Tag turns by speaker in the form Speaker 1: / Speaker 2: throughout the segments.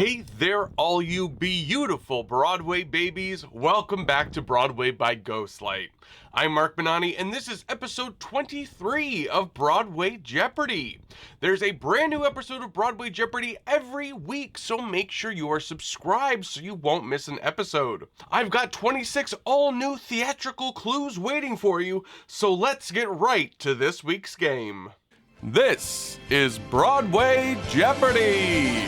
Speaker 1: Hey there, all you beautiful Broadway babies. Welcome back to Broadway by Ghostlight. I'm Mark Benani, and this is episode 23 of Broadway Jeopardy. There's a brand new episode of Broadway Jeopardy every week, so make sure you are subscribed so you won't miss an episode. I've got 26 all-new theatrical clues waiting for you, so let's get right to this week's game. This is Broadway Jeopardy!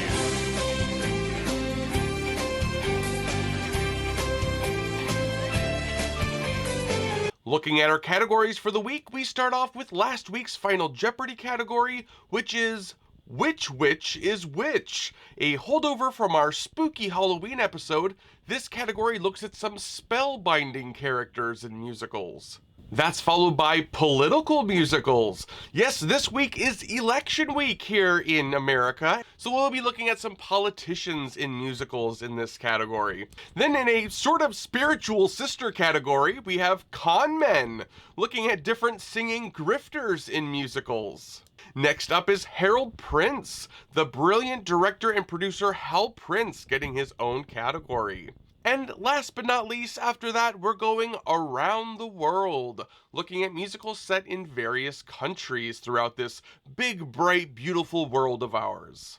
Speaker 1: Looking at our categories for the week, we start off with last week's final Jeopardy category, which is Which Witch is Which? A holdover from our spooky Halloween episode, this category looks at some spellbinding characters in musicals. That's followed by political musicals. Yes, this week is election week here in America, so we'll be looking at some politicians in musicals in this category. Then in a sort of spiritual sister category, we have con men, looking at different singing grifters in musicals. Next up is Harold Prince, the brilliant director and producer Hal Prince getting his own category. And last but not least, after that, we're going around the world, looking at musicals set in various countries throughout this big, bright, beautiful world of ours.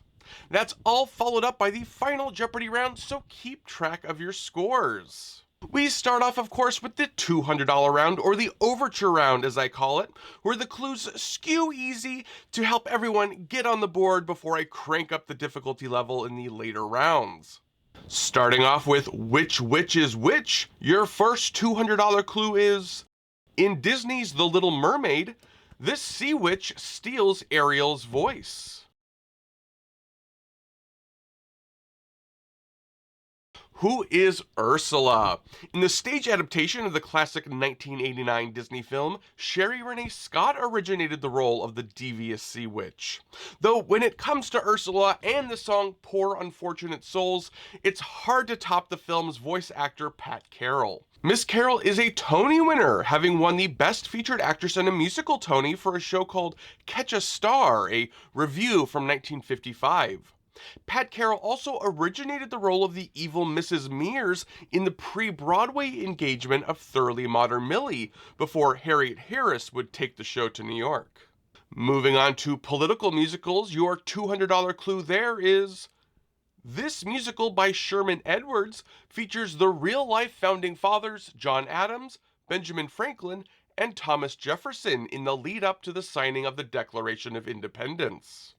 Speaker 1: That's all followed up by the final Jeopardy round, so keep track of your scores. We start off, of course, with the $200 round, or the Overture round as I call it, where the clues skew easy to help everyone get on the board before I crank up the difficulty level in the later rounds. Starting off with Which Witch is Which, your first $200 clue is, in Disney's The Little Mermaid, this sea witch steals Ariel's voice. Who is Ursula? In the stage adaptation of the classic 1989 Disney film, Sherry Renee Scott originated the role of the devious sea witch. Though when it comes to Ursula and the song Poor Unfortunate Souls, it's hard to top the film's voice actor Pat Carroll. Miss Carroll is a Tony winner, having won the Best Featured Actress in a Musical Tony for a show called Catch a Star, a revue from 1955. Pat Carroll also originated the role of the evil Mrs. Mears in the pre-Broadway engagement of Thoroughly Modern Millie, before Harriet Harris would take the show to New York. Moving on to political musicals, your $200 clue there is, this musical by Sherman Edwards features the real-life founding fathers John Adams, Benjamin Franklin, and Thomas Jefferson in the lead-up to the signing of the Declaration of Independence.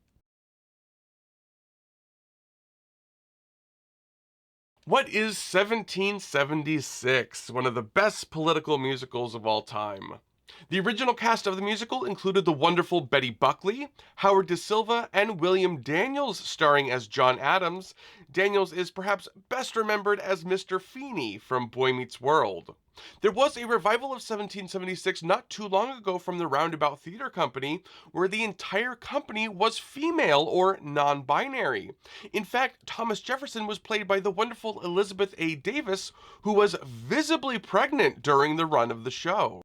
Speaker 1: What is 1776? One of the best political musicals of all time. The original cast of the musical included the wonderful Betty Buckley, Howard Da Silva, and William Daniels starring as John Adams. Daniels is perhaps best remembered as Mr. Feeney from Boy Meets World. There was a revival of 1776 not too long ago from the Roundabout Theater Company, where the entire company was female or non-binary. In fact, Thomas Jefferson was played by the wonderful Elizabeth A. Davis, who was visibly pregnant during the run of the show.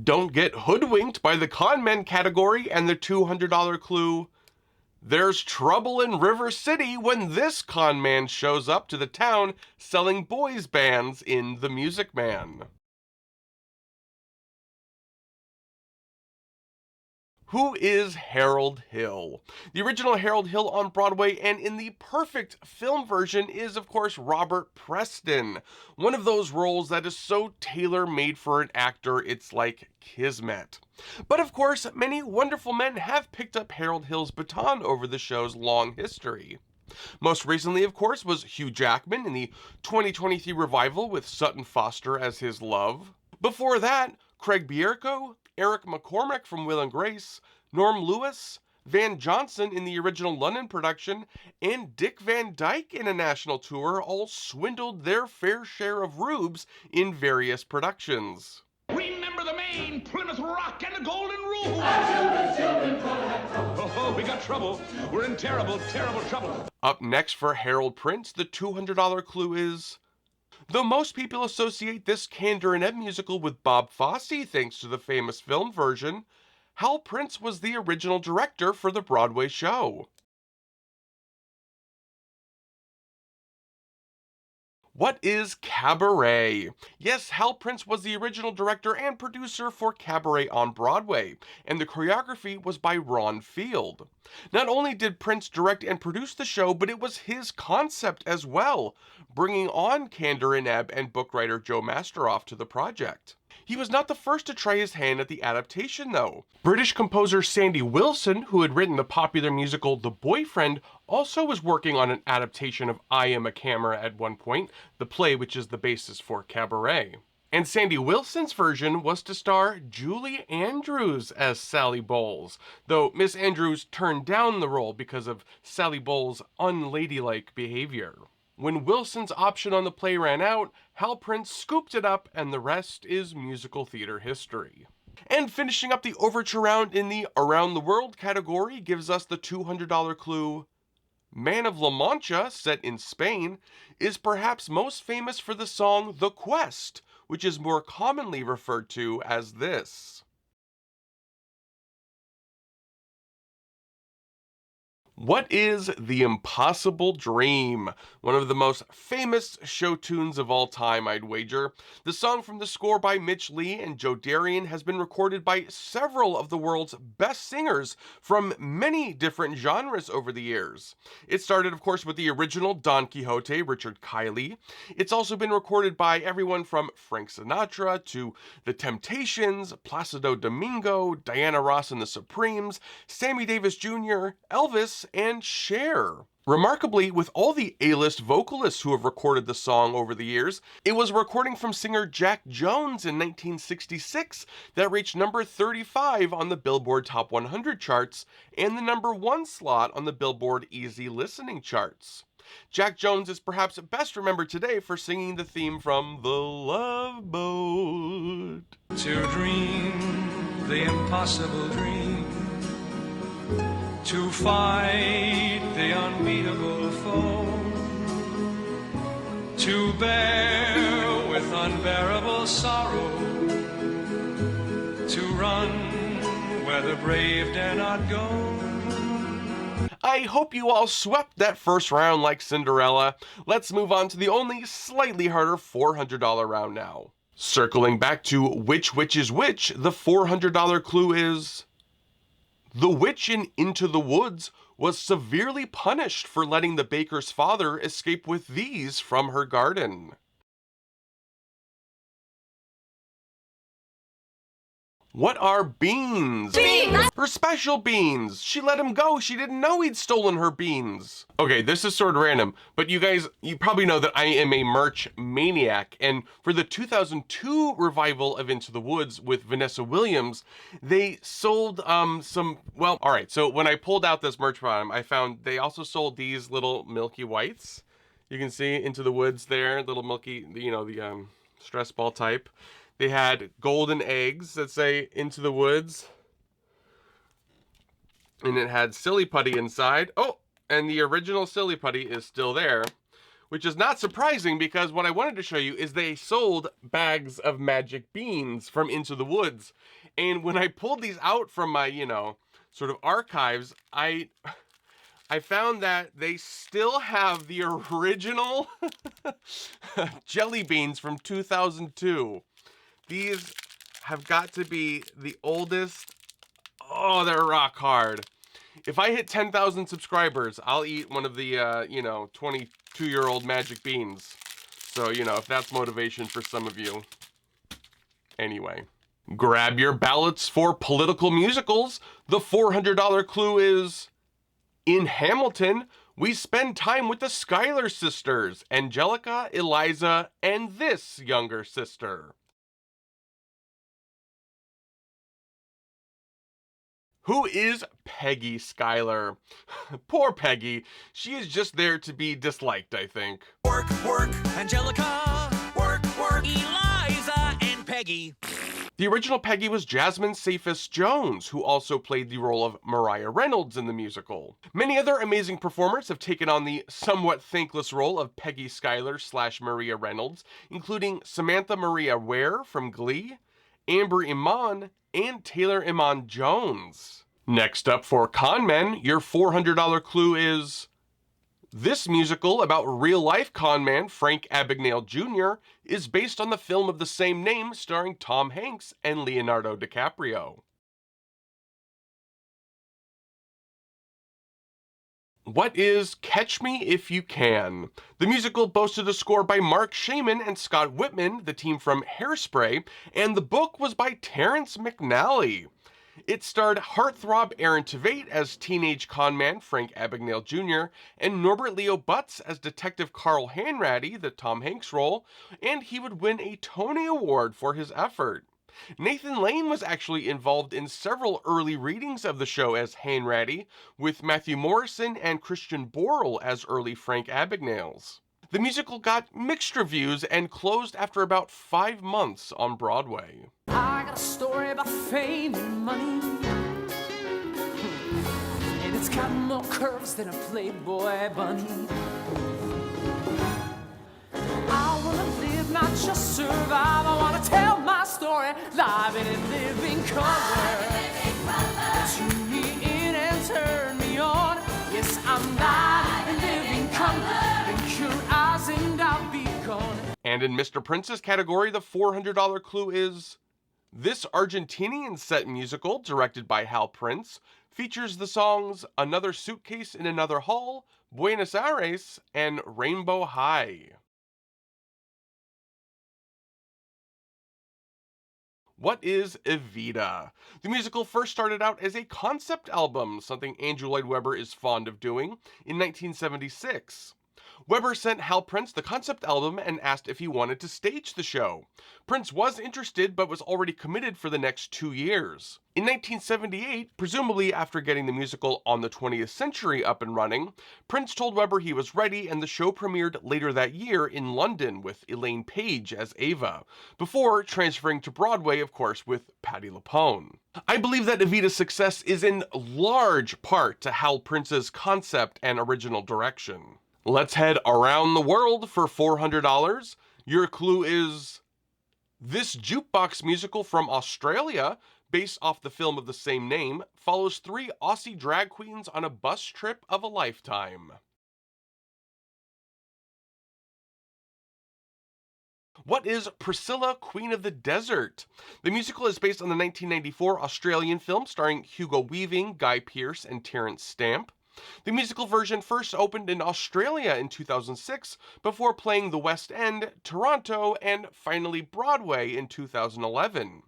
Speaker 1: Don't get hoodwinked by the con men category and the $200 clue. There's trouble in River City when this con man shows up to the town selling boys bands in The Music Man. Who is Harold Hill? The original Harold Hill on Broadway and in the perfect film version is, of course, Robert Preston. One of those roles that is so tailor-made for an actor, it's like kismet. But of course, many wonderful men have picked up Harold Hill's baton over the show's long history. Most recently, of course, was Hugh Jackman in the 2023 revival with Sutton Foster as his love. Before that, Craig Bierko, Eric McCormack from Will and Grace, Norm Lewis, Van Johnson in the original London production, and Dick Van Dyke in a national tour all swindled their fair share of rubes in various productions.
Speaker 2: Remember the Maine, Plymouth Rock, and the Golden Rule. Oh, we got trouble. We're in terrible, terrible trouble.
Speaker 1: Up next for Harold Prince, the $200 clue is, though most people associate this Kander and Ebb musical with Bob Fosse thanks to the famous film version, Hal Prince was the original director for the Broadway show. What is Cabaret? Yes, Hal Prince was the original director and producer for Cabaret on Broadway, and the choreography was by Ron Field. Not only did Prince direct and produce the show, but it was his concept as well, bringing on Kander and Ebb and book writer Joe Masteroff to the project. He was not the first to try his hand at the adaptation, though. British composer Sandy Wilson, who had written the popular musical The Boyfriend, also was working on an adaptation of I Am a Camera at one point, the play which is the basis for Cabaret. And Sandy Wilson's version was to star Julie Andrews as Sally Bowles, though Miss Andrews turned down the role because of Sally Bowles' unladylike behavior. When Wilson's option on the play ran out, Hal Prince scooped it up, and the rest is musical theater history. And finishing up the Overture round in the Around the World category gives us the $200 clue. Man of La Mancha, set in Spain, is perhaps most famous for the song The Quest, which is more commonly referred to as this. What is The Impossible Dream? One of the most famous show tunes of all time, I'd wager. The song from the score by Mitch Lee and Joe Darian has been recorded by several of the world's best singers from many different genres over the years. It started, of course, with the original Don Quixote, Richard Kiley. It's also been recorded by everyone from Frank Sinatra to The Temptations, Placido Domingo, Diana Ross and the Supremes, Sammy Davis Jr., Elvis, and Cher. Remarkably, with all the A-list vocalists who have recorded the song over the years, it was a recording from singer Jack Jones in 1966 that reached number 35 on the Billboard Top 100 charts and the number 1 slot on the Billboard Easy Listening charts. Jack Jones is perhaps best remembered today for singing the theme from The Love Boat.
Speaker 3: To dream the impossible dream, to fight the unbeatable foe, to bear with unbearable sorrow, to run where the brave dare not go.
Speaker 1: I hope you all swept that first round like Cinderella. Let's move on to the only slightly harder $400 round now. Circling back to Which Witch is Which, the $400 clue is... The witch in Into the Woods was severely punished for letting the baker's father escape with these from her garden. What are beans?
Speaker 4: Beans!
Speaker 1: Her special beans! She let him go, she didn't know he'd stolen her beans. Okay, this is sort of random, but you guys, you probably know that I am a merch maniac, and for the 2002 revival of Into the Woods with Vanessa Williams, they sold alright, so when I pulled out this merch bottom, I found they also sold these little Milky Whites. You can see Into the Woods there, little Milky, the stress ball type. They had golden eggs that say Into the Woods. And it had Silly Putty inside. Oh, and the original Silly Putty is still there, which is not surprising because what I wanted to show you is they sold bags of magic beans from Into the Woods. And when I pulled these out from my, sort of archives, I found that they still have the original jelly beans from 2002. These have got to be the oldest. Oh, they're rock hard. If I hit 10,000 subscribers, I'll eat one of the, 22-year-old magic beans. So, if that's motivation for some of you. Anyway, grab your ballots for political musicals. The $400 clue is... In Hamilton, we spend time with the Schuyler sisters, Angelica, Eliza, and this younger sister. Who is Peggy Schuyler? Poor Peggy. She is just there to be disliked, I think.
Speaker 5: Work, Angelica. Work, Eliza and Peggy.
Speaker 1: The original Peggy was Jasmine Cephas Jones, who also played the role of Mariah Reynolds in the musical. Many other amazing performers have taken on the somewhat thankless role of Peggy Schuyler / Maria Reynolds, including Samantha Maria Ware from Glee, Amber Iman, and Taylor Iman Jones. Next up for con men, your $400 clue is This musical about real-life conman Frank Abagnale Jr. is based on the film of the same name starring Tom Hanks and Leonardo DiCaprio. What is Catch Me If You Can? The musical boasted a score by Mark Shaman and Scott Whitman, the team from Hairspray, and the book was by Terrence McNally. It starred heartthrob Aaron Tveit as teenage conman Frank Abagnale Jr. and Norbert Leo Butz as Detective Carl Hanratty, the Tom Hanks role, and he would win a Tony Award for his effort. Nathan Lane was actually involved in several early readings of the show as Hanratty, with Matthew Morrison and Christian Borle as early Frank Abagnales. The musical got mixed reviews and closed after about 5 months on Broadway.
Speaker 4: I got a story about fame and money, and it's got more curves than a Playboy bunny. I wanna live, not just survive. I wanna tell my story live and in living color. Tune me in and turn me on. Yes, I'm live and living color. Blink your eyes and I'll be gone.
Speaker 1: And in Mr. Prince's category, the $400 clue is: this Argentinian set musical, directed by Hal Prince, features the songs Another Suitcase in Another Hall, Buenos Aires, and Rainbow High. What is Evita? The musical first started out as a concept album, something Andrew Lloyd Webber is fond of doing, in 1976. Webber sent Hal Prince the concept album and asked if he wanted to stage the show. Prince was interested but was already committed for the next 2 years. In 1978, presumably after getting the musical On the 20th Century up and running, Prince told Webber he was ready and the show premiered later that year in London with Elaine Paige as Ava, before transferring to Broadway, of course, with Patti LuPone. I believe that Evita's success is in large part to Hal Prince's concept and original direction. Let's head around the world for $400. Your clue is: this jukebox musical from Australia, based off the film of the same name, follows 3 Aussie drag queens on a bus trip of a lifetime. What is Priscilla, Queen of the Desert? The musical is based on the 1994 Australian film starring Hugo Weaving, Guy Pearce, and Terence Stamp. The musical version first opened in Australia in 2006 before playing the West End, Toronto, and finally Broadway in 2011.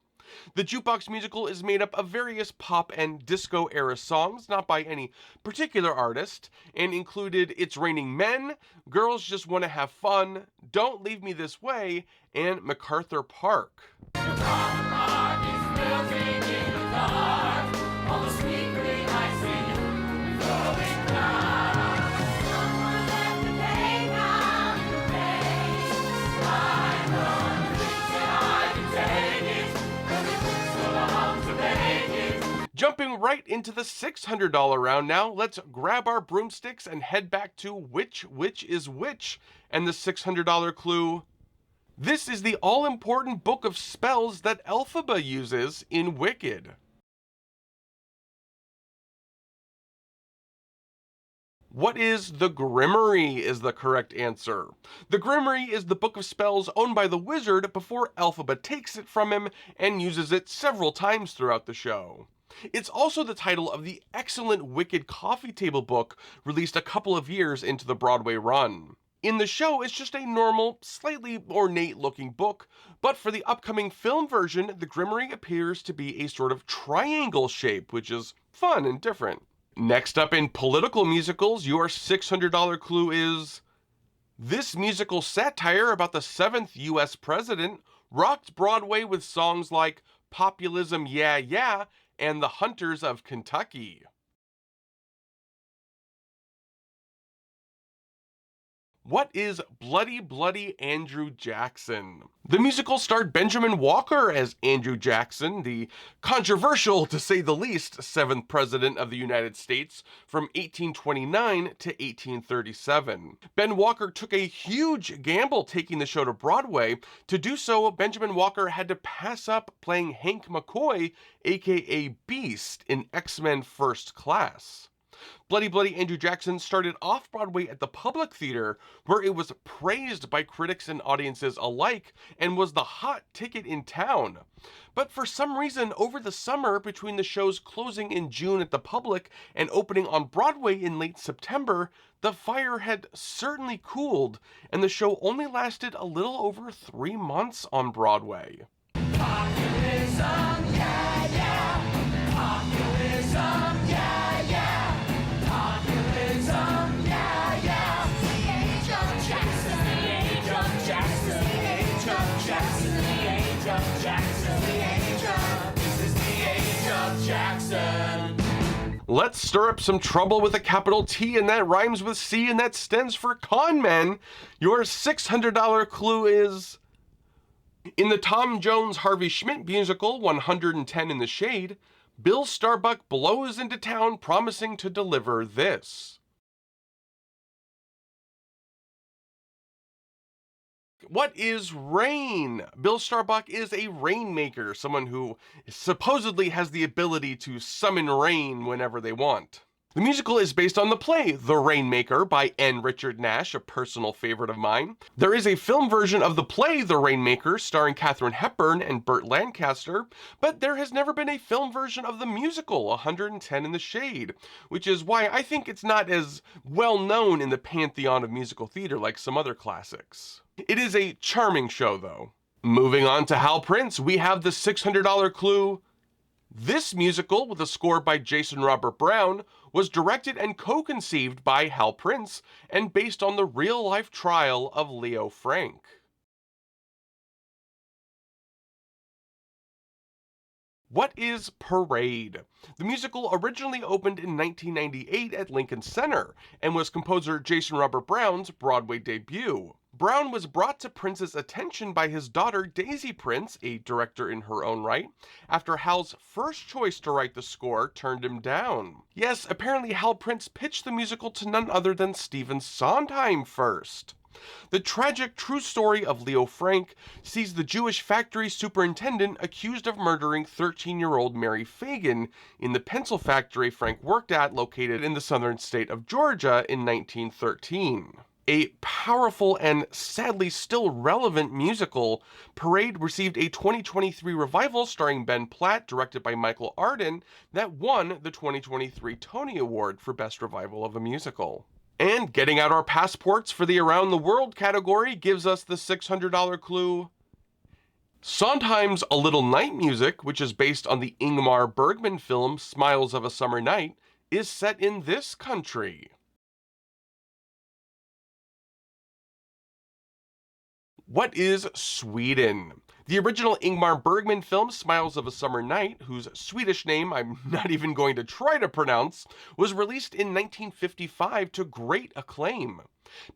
Speaker 1: The jukebox musical is made up of various pop and disco era songs, not by any particular artist, and included It's Raining Men, Girls Just Wanna Have Fun, Don't Leave Me This Way, and MacArthur Park. Jumping right into the $600 round now, let's grab our broomsticks and head back to Which Witch is Which? And the $600 clue: this is the all-important book of spells that Elphaba uses in Wicked. What is the Grimoire is the correct answer. The Grimoire is the book of spells owned by the wizard before Elphaba takes it from him and uses it several times throughout the show. It's also the title of the excellent Wicked coffee table book released a couple of years into the Broadway run. In the show, it's just a normal, slightly ornate looking book, but for the upcoming film version, the Grimoire appears to be a sort of triangle shape, which is fun and different. Next up in political musicals, your $600 clue is: this musical satire about the 7th US president rocked Broadway with songs like Populism Yeah Yeah and The Hunters of Kentucky. What is Bloody Bloody Andrew Jackson? The musical starred Benjamin Walker as Andrew Jackson, the controversial, to say the least, 7th President of the United States from 1829 to 1837. Ben Walker took a huge gamble taking the show to Broadway. To do so, Benjamin Walker had to pass up playing Hank McCoy, aka Beast, in X-Men First Class. Bloody Bloody Andrew Jackson started off-Broadway at the Public Theater, where it was praised by critics and audiences alike and was the hot ticket in town. But for some reason, over the summer, between the show's closing in June at the Public and opening on Broadway in late September, the fire had certainly cooled, and the show only lasted a little over 3 months on Broadway.
Speaker 4: Populism, yeah, yeah. Populism, yeah, yeah. Populism, yeah, yeah. The age of Jackson, the age of Jackson, the age of Jackson, the age of Jackson, the age of. This is the age of Jackson.
Speaker 1: Let's stir up some trouble with a capital T, and that rhymes with C, and that stands for con men. Your $600 clue is: in the Tom Jones Harvey Schmidt musical 110 in the Shade, Bill Starbuck blows into town promising to deliver this. What is rain? Bill Starbuck is a rainmaker, someone who supposedly has the ability to summon rain whenever they want. The musical is based on the play The Rainmaker by N. Richard Nash, a personal favorite of mine. There is a film version of the play The Rainmaker starring Katharine Hepburn and Burt Lancaster, but there has never been a film version of the musical 110 in the Shade, which is why I think it's not as well known in the pantheon of musical theater like some other classics. It is a charming show, though. Moving on to Hal Prince, we have the $600 clue. This musical, with a score by Jason Robert Brown, was directed and co-conceived by Hal Prince and based on the real-life trial of Leo Frank. What is Parade? The musical originally opened in 1998 at Lincoln Center and was composer Jason Robert Brown's Broadway debut. Brown was brought to Prince's attention by his daughter Daisy Prince, a director in her own right, after Hal's first choice to write the score turned him down. Yes, apparently Hal Prince pitched the musical to none other than Stephen Sondheim first. The tragic true story of Leo Frank sees the Jewish factory superintendent accused of murdering 13-year-old Mary Fagan in the pencil factory Frank worked at, located in the southern state of Georgia in 1913. A powerful and sadly still relevant musical, Parade received a 2023 revival starring Ben Platt, directed by Michael Arden, that won the 2023 Tony Award for Best Revival of a Musical. And getting out our passports for the Around the World category gives us the $600 clue. Sondheim's A Little Night Music, which is based on the Ingmar Bergman film Smiles of a Summer Night, is set in this country. What is Sweden? The original Ingmar Bergman film Smiles of a Summer Night, whose Swedish name I'm not even going to try to pronounce, was released in 1955 to great acclaim.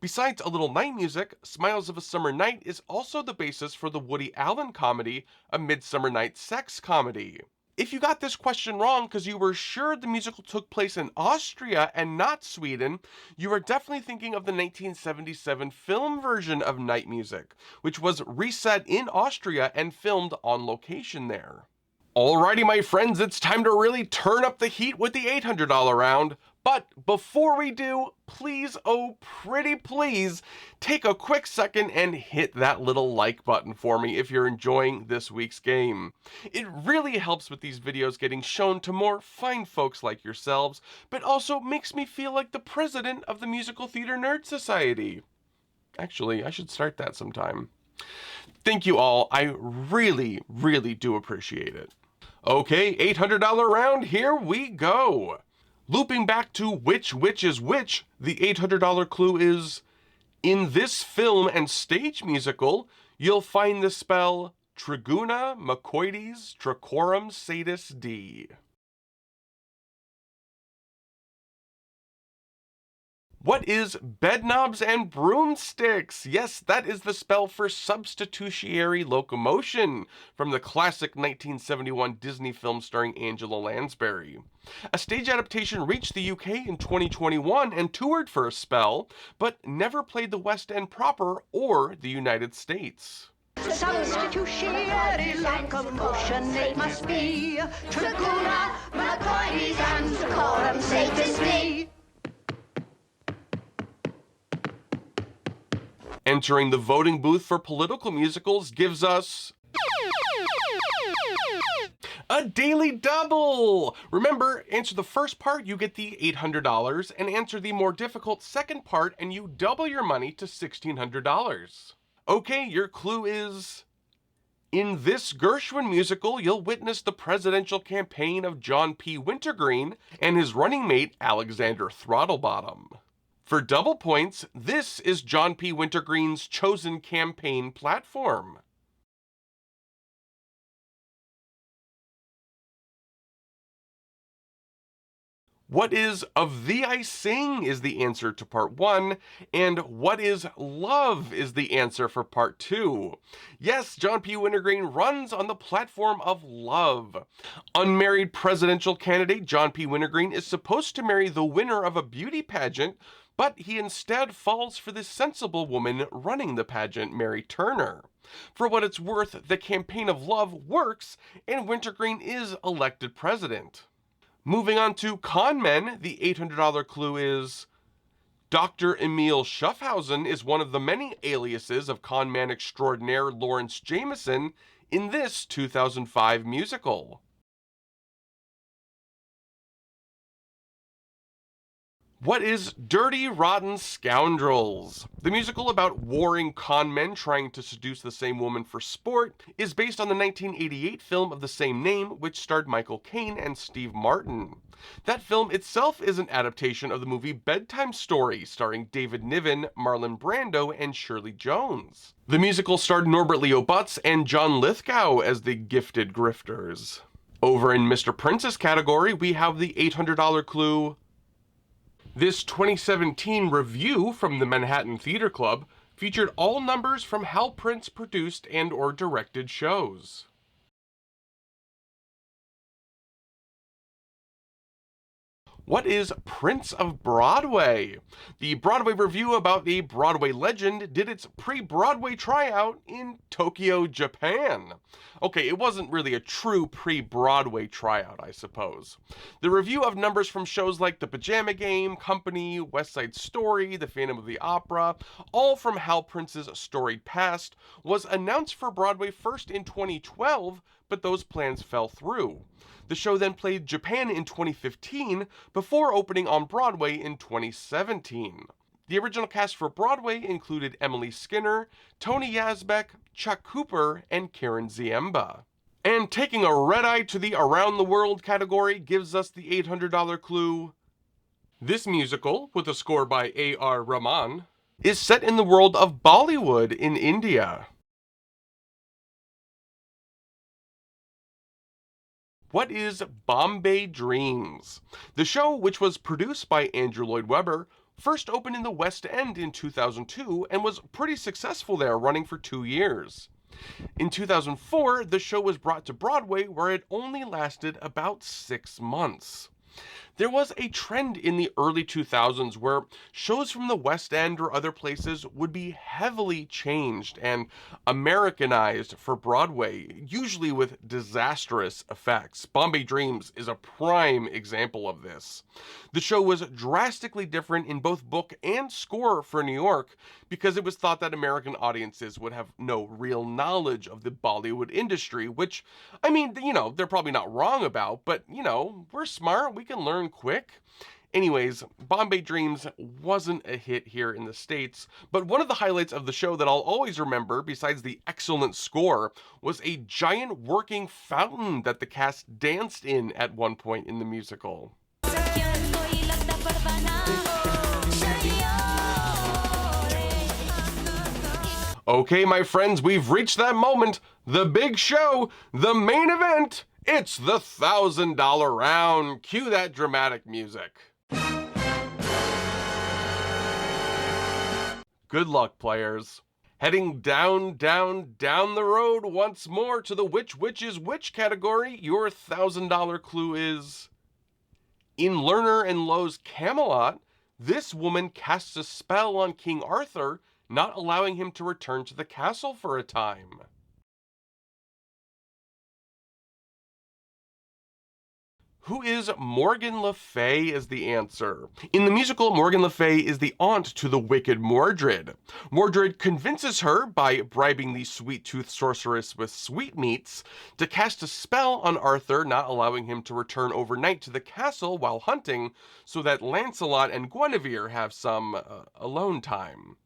Speaker 1: Besides A Little Night Music, Smiles of a Summer Night is also the basis for the Woody Allen comedy A Midsummer Night's Sex Comedy. If you got this question wrong because you were sure the musical took place in Austria and not Sweden, you are definitely thinking of the 1977 film version of Night Music, which was reset in Austria and filmed on location there. Alrighty, my friends, it's time to really turn up the heat with the $800 round. But before we do, please, oh pretty please, take a quick second and hit that little like button for me if you're enjoying this week's game. It really helps with these videos getting shown to more fine folks like yourselves, but also makes me feel like the president of the Musical Theater Nerd Society. Actually, I should start that sometime. Thank you all. I really, really do appreciate it. Okay, $800 round, here we go. Looping back to which is which, the $800 clue is, in this film and stage musical, you'll find the spell Triguna Macoides Tricorum Satis D. What is Bedknobs and Broomsticks? Yes, that is the spell for substitutionary locomotion from the classic 1971 Disney film starring Angela Lansbury. A stage adaptation reached the UK in 2021 and toured for a spell, but never played the West End proper or the United States.
Speaker 6: Substitutionary locomotion it must be. Triguna, Macoides, and Tricorum Satis D.
Speaker 1: Entering the voting booth for political musicals gives us a daily double! Remember, answer the first part, you get the $800, and answer the more difficult second part, and you double your money to $1,600. Okay, your clue is: in this Gershwin musical, you'll witness the presidential campaign of John P. Wintergreen and his running mate, Alexander Throttlebottom. For double points, this is John P. Wintergreen's chosen campaign platform. What is Of Thee I Sing is the answer to part 1, and What is Love is the answer for part 2. Yes, John P. Wintergreen runs on the platform of love. Unmarried presidential candidate John P. Wintergreen is supposed to marry the winner of a beauty pageant, but he instead falls for the sensible woman running the pageant, Mary Turner. For what it's worth, the campaign of love works, and Wintergreen is elected president. Moving on to con men, the $800 clue is: Dr. Emil Schaffhausen is one of the many aliases of con man extraordinaire Lawrence Jameson in this 2005 musical. What is Dirty Rotten Scoundrels? The musical about warring con men trying to seduce the same woman for sport is based on the 1988 film of the same name, which starred Michael Caine and Steve Martin. That film itself is an adaptation of the movie Bedtime Story, starring David Niven, Marlon Brando, and Shirley Jones. The musical starred Norbert Leo Butz and John Lithgow as the gifted grifters. Over in Mr. Prince's category, we have the $800 clue: this 2017 review from the Manhattan Theater Club featured all numbers from Hal Prince produced and/or directed shows. What is Prince of Broadway? The Broadway review about the Broadway legend did its pre-Broadway tryout in Tokyo, Japan. Okay, it wasn't really a true pre-Broadway tryout, I suppose. The review of numbers from shows like The Pajama Game, Company, West Side Story, The Phantom of the Opera, all from Hal Prince's storied past, was announced for Broadway first in 2012, but those plans fell through. The show then played Japan in 2015 before opening on Broadway in 2017. The original cast for Broadway included Emily Skinner, Tony Yazbek, Chuck Cooper, and Karen Ziemba. And taking a red-eye to the Around the World category gives us the $800 clue: this musical, with a score by A.R. Rahman, is set in the world of Bollywood in India. What is Bombay Dreams? The show, which was produced by Andrew Lloyd Webber, first opened in the West End in 2002 and was pretty successful there, running for 2 years. In 2004, the show was brought to Broadway, where it only lasted about 6 months. There was a trend in the early 2000s where shows from the West End or other places would be heavily changed and Americanized for Broadway, usually with disastrous effects. Bombay Dreams is a prime example of this. The show was drastically different in both book and score for New York because it was thought that American audiences would have no real knowledge of the Bollywood industry, which, I mean, they're probably not wrong about, but, we're smart, we can learn quick. Anyways, Bombay Dreams wasn't a hit here in the States, but one of the highlights of the show that I'll always remember, besides the excellent score, was a giant working fountain that the cast danced in at one point in the musical. Okay, my friends, we've reached that moment, the big show, the main event. It's the $1,000 round. Cue that dramatic music. Good luck, players. Heading down the road once more to the Which is Which category, your $1,000 clue is: in Lerner and Loewe's Camelot, this woman casts a spell on King Arthur, not allowing him to return to the castle for a time. Who is Morgan Le Fay is the answer. In the musical, Morgan Le Fay is the aunt to the wicked Mordred. Mordred convinces her, by bribing the sweet-toothed sorceress with sweetmeats, to cast a spell on Arthur, not allowing him to return overnight to the castle while hunting, so that Lancelot and Guinevere have some alone time.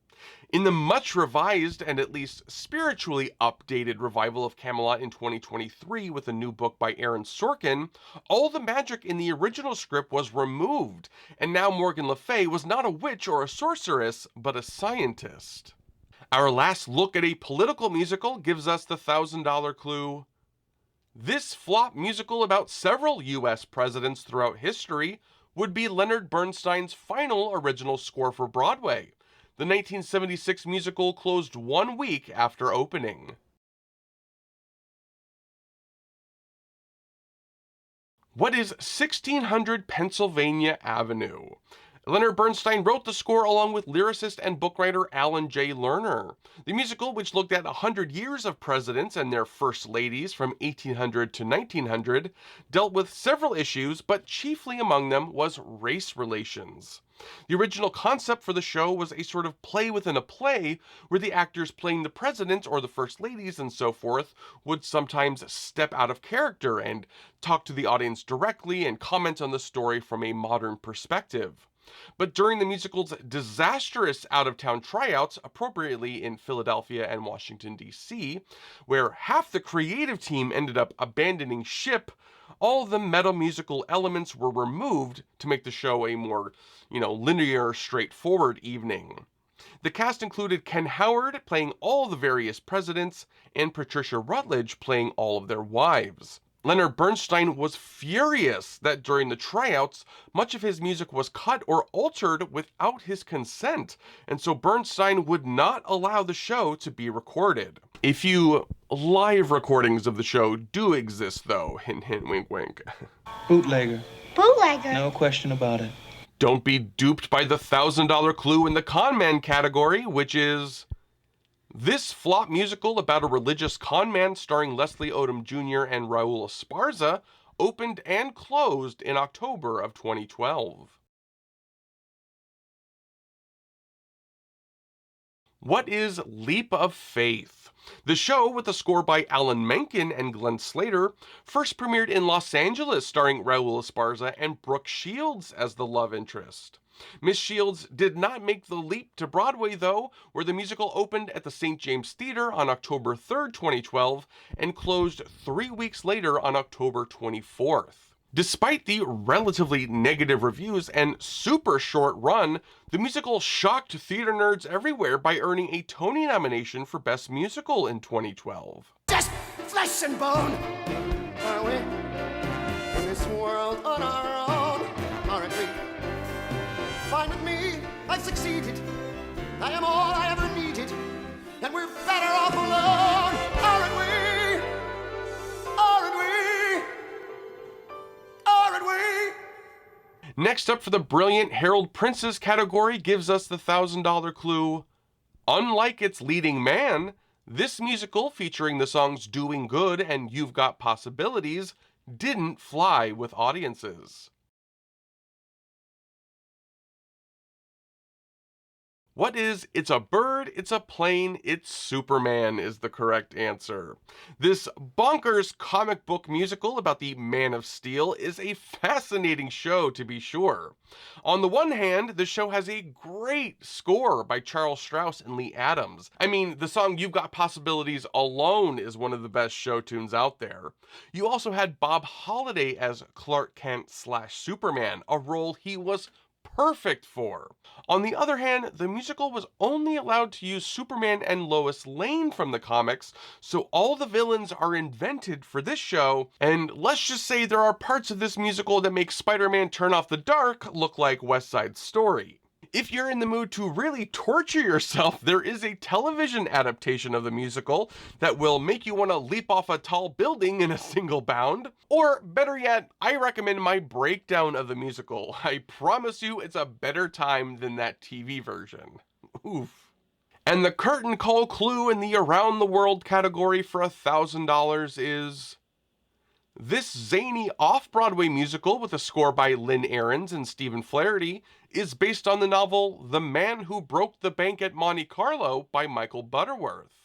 Speaker 1: In the much revised and at least spiritually updated revival of Camelot in 2023 with a new book by Aaron Sorkin, all the magic in the original script was removed, and now Morgan Le Fay was not a witch or a sorceress, but a scientist. Our last look at a political musical gives us the $1,000 clue. This flop musical about several US presidents throughout history would be Leonard Bernstein's final original score for Broadway. The 1976 musical closed 1 week after opening. What is 1600 Pennsylvania Avenue? Leonard Bernstein wrote the score along with lyricist and book writer Alan J. Lerner. The musical, which looked at 100 years of presidents and their first ladies from 1800 to 1900, dealt with several issues, but chiefly among them was race relations. The original concept for the show was a sort of play within a play, where the actors playing the presidents or the first ladies and so forth would sometimes step out of character and talk to the audience directly and comment on the story from a modern perspective. But during the musical's disastrous out-of-town tryouts, appropriately in Philadelphia and Washington, D.C., where half the creative team ended up abandoning ship, all the meta musical elements were removed to make the show a more, linear, straightforward evening. The cast included Ken Howard playing all the various presidents and Patricia Rutledge playing all of their wives. Leonard Bernstein was furious that during the tryouts, much of his music was cut or altered without his consent, and so Bernstein would not allow the show to be recorded. A few live recordings of the show do exist though, hint hint wink wink.
Speaker 7: Bootlegger.
Speaker 6: Bootlegger.
Speaker 7: No question about it.
Speaker 1: Don't be duped by the $1,000 clue in the con man category, which is this flop musical about a religious con man starring Leslie Odom Jr. and Raul Esparza opened and closed in October of 2012. What is Leap of Faith? The show, with a score by Alan Menken and Glenn Slater, first premiered in Los Angeles starring Raul Esparza and Brooke Shields as the love interest. Miss Shields did not make the leap to Broadway though, where the musical opened at the St. James Theater on October 3rd, 2012, and closed 3 weeks later on October 24th. Despite the relatively negative reviews and super short run, the musical shocked theater nerds everywhere by earning a Tony nomination for Best Musical in 2012.
Speaker 8: Just flesh and bone, are we? In this world on our own, aren't we? Fine with me, I've succeeded. I am all I ever needed, and we're better off alone, aren't we? Aren't we? Aren't we?
Speaker 1: Next up for the brilliant Harold Prince's category gives us the $1,000 clue. Unlike its leading man, this musical, featuring the songs Doing Good and You've Got Possibilities, didn't fly with audiences. What is It's a Bird, It's a Plane, It's Superman is the correct answer. This bonkers comic book musical about the Man of Steel is a fascinating show to be sure. On the one hand, the show has a great score by Charles Strauss and Lee Adams. I mean, the song You've Got Possibilities alone is one of the best show tunes out there. You also had Bob Holliday as Clark Kent / Superman, a role he was perfect for. On the other hand, the musical was only allowed to use Superman and Lois Lane from the comics, so all the villains are invented for this show, and let's just say there are parts of this musical that make Spider-Man Turn Off the Dark look like West Side Story. If you're in the mood to really torture yourself, there is a television adaptation of the musical that will make you want to leap off a tall building in a single bound. Or better yet, I recommend my breakdown of the musical. I promise you it's a better time than that TV version. Oof. And the curtain call clue in the Around the World category for $1,000 is This zany off-Broadway musical with a score by Lynn Ahrens and Stephen Flaherty is based on the novel The Man Who Broke the Bank at Monte Carlo by Michael Butterworth.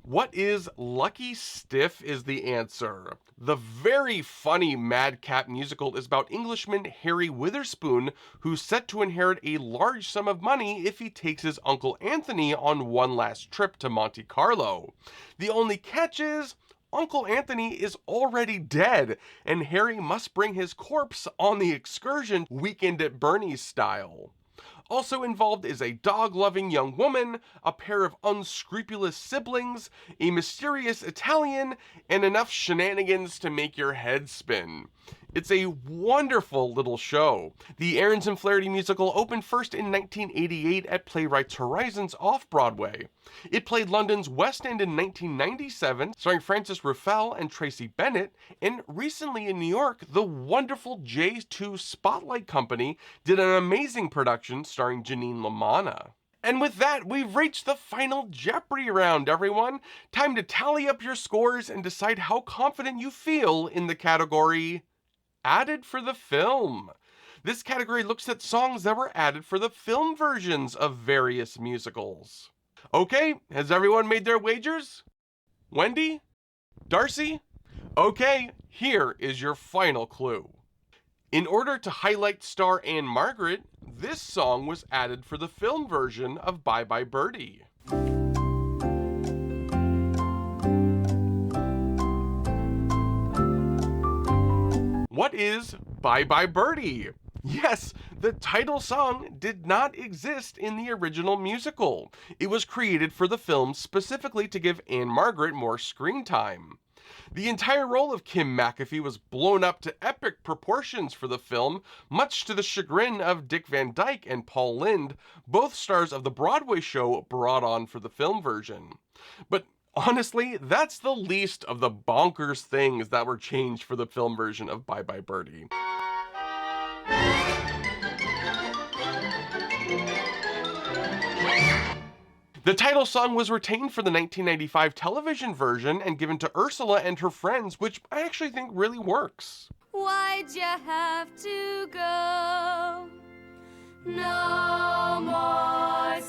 Speaker 1: What is Lucky Stiff is the answer. The very funny Madcap musical is about Englishman Harry Witherspoon, who's set to inherit a large sum of money if he takes his Uncle Anthony on one last trip to Monte Carlo. The only catch is, Uncle Anthony is already dead, and Harry must bring his corpse on the excursion, Weekend at Bernie's style. Also involved is a dog-loving young woman, a pair of unscrupulous siblings, a mysterious Italian, and enough shenanigans to make your head spin. It's a wonderful little show. The Ahrens and Flaherty musical opened first in 1988 at Playwrights Horizons off-Broadway. It played London's West End in 1997, starring Frances Ruffelle and Tracy Bennett, and recently in New York, the wonderful J2 Spotlight Company did an amazing production starring Janine LaManna. And with that, we've reached the final Jeopardy round, everyone. Time to tally up your scores and decide how confident you feel in the category Added for the Film. This category looks at songs that were added for the film versions of various musicals. Okay, has everyone made their wagers? Wendy? Darcy? Okay, here is your final clue. In order to highlight star Anne Margaret, this song was added for the film version of Bye Bye Birdie. What is Bye Bye Birdie? Yes, the title song did not exist in the original musical. It was created for the film specifically to give Anne Margaret more screen time. The entire role of Kim McAfee was blown up to epic proportions for the film, much to the chagrin of Dick Van Dyke and Paul Lynde, both stars of the Broadway show brought on for the film version. But honestly, that's the least of the bonkers things that were changed for the film version of Bye Bye Birdie. The title song was retained for the 1995 television version and given to Ursula and her friends, which I actually think really works.
Speaker 9: Why'd you have to go? No more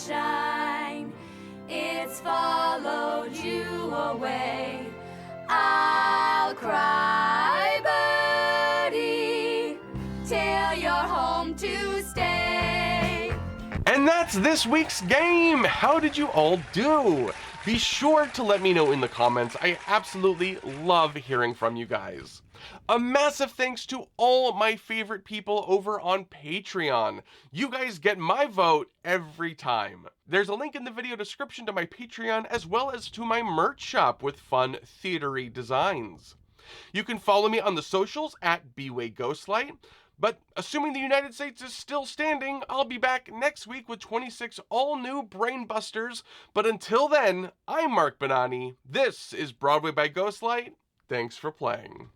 Speaker 9: sunshine. It's followed you away. I'll cry, birdie, till you're home to stay.
Speaker 1: And that's this week's game! How did you all do? Be sure to let me know in the comments. I absolutely love hearing from you guys. A massive thanks to all my favorite people over on Patreon. You guys get my vote every time. There's a link in the video description to my Patreon as well as to my merch shop with fun theatery designs. You can follow me on the socials at BWayGhostlight. But assuming the United States is still standing, I'll be back next week with 26 all-new Brainbusters. But until then, I'm Mark Bonanni. This is Broadway by Ghostlight. Thanks for playing.